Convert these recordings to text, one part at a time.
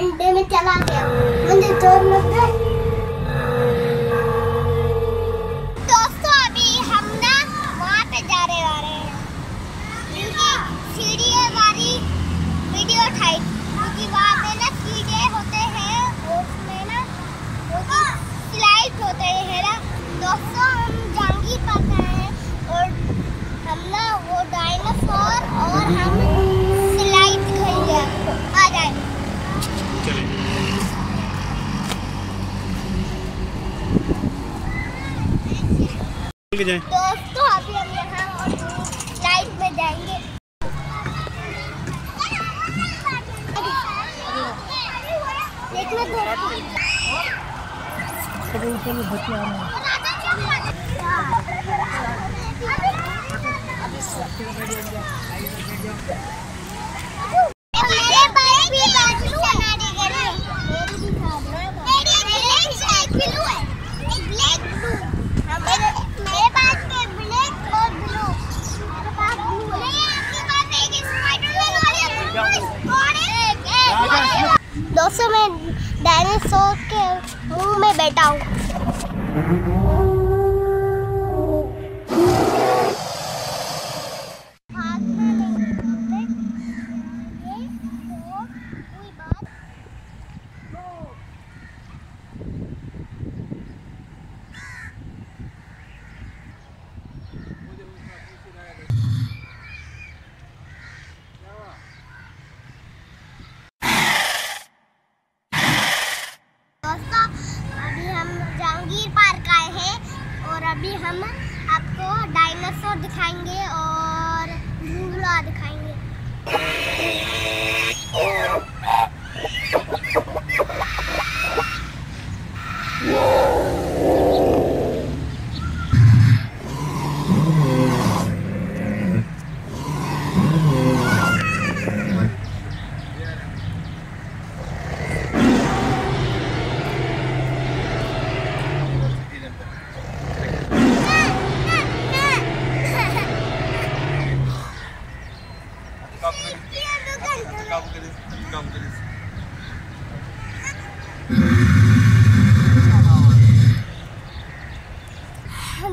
अंडे में चला गया, मुझे जोर लग गया। दोस्तों अभी हम ना वहाँ पे जा रहे हैं, क्योंकि सीढ़ी वाली वीडियो उठाई, क्योंकि वहाँ पे ना सीढ़े होते हैं, उसमें ना वो स्लाइड होते हैं ना। दोस्तों हम जहांगीर पार्क गए हैं और हम ना वो डायनासोर और हम स्लाइड दिखाएंगे आपको। आ जाए दोस्तों, अभी हम यहाँ और स्लाइड में जाएंगे। दोस्तों मैं डायनासोर के मुंह में बैठा हूँ। अभी हम जहांगीर पार्क आए हैं और अभी हम आपको डायनासोर दिखाएंगे और झूला दिखाएंगे।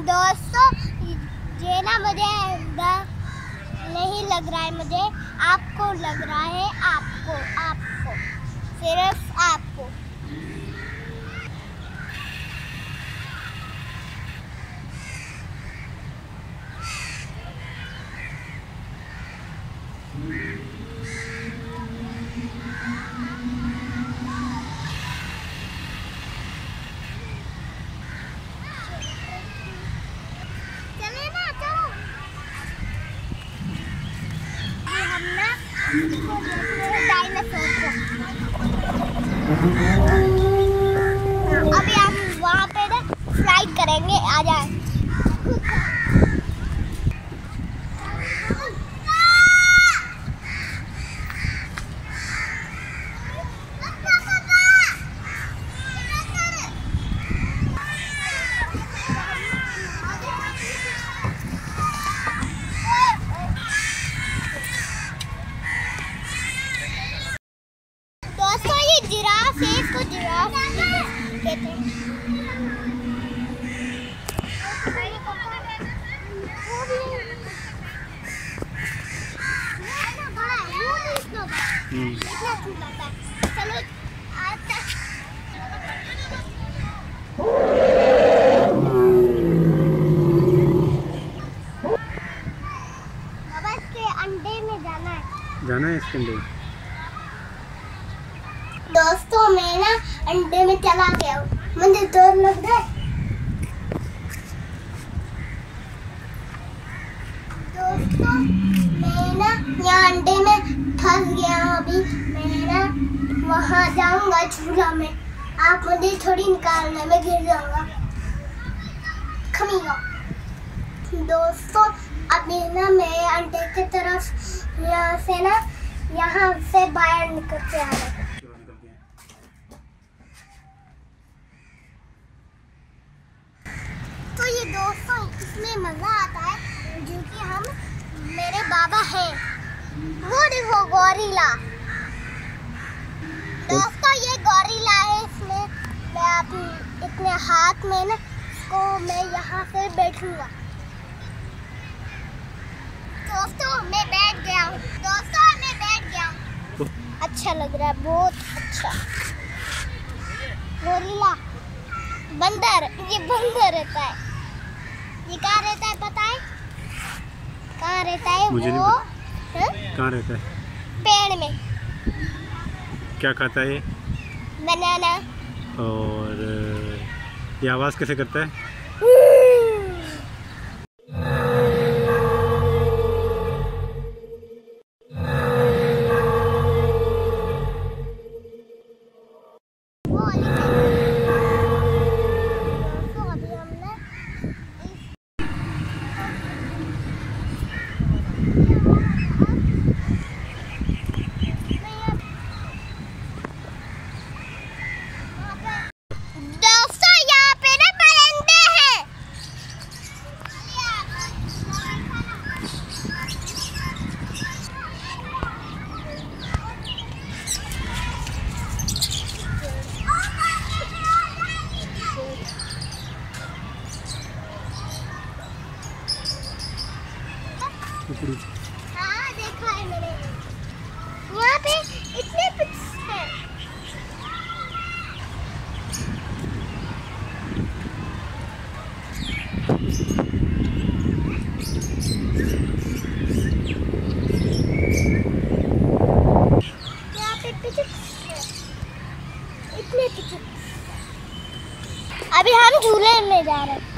दोस्तों ये ना मुझे नहीं लग रहा है, मुझे आपको लग रहा है, आपको सिर्फ आपको। डायनासोर को अभी हम वहाँ पे ना स्लाइड करेंगे। आ जाए जिराफ है, इसको जिराफ कहते हैं। चलो बाबा इसके अंडे में जाना है इसके अंदर। दोस्तों मैं ना अंडे में चला गया हूँ, मुझे जोर लग रहा है। दोस्तों मैं ना यहाँ अंडे में फंस गया हूँ। अभी मैं ना वहाँ जाऊँगा झूला में, आप मुझे थोड़ी निकालने में गिर जाऊँगा। खमीगा दोस्तों, अभी ना मैं अंडे की तरफ यहाँ से बाहर निकल के आ रहा हूँ। तो ये दोस्तों इसमें मजा आता है, जो कि हम मेरे बाबा हैं, वो देखो गोरिल्ला। दोस्तों दोस्तों ये गोरिल्ला है, इसमें मैं अपने हाथ में ना इसको मैं यहाँ से बैठूंगा। दोस्तों मैं बैठ गया हूँ। अच्छा लग रहा है, बहुत अच्छा। गोरिल्ला बंदर, ये बंदर रहता है। ये कहाँ रहता है पता है? कहाँ रहता है मुझे वो? कहाँ रहता है? पेड़ में। क्या खाता है ये? बनाना। और ये आवाज़ कैसे करता है? हाँ देखा है मैंने, वहाँ पे इतने पिक्स हैं। यहाँ पे पिक्स हैं, इतने पिक्स। अभी हम झूले में जा रहे हैं।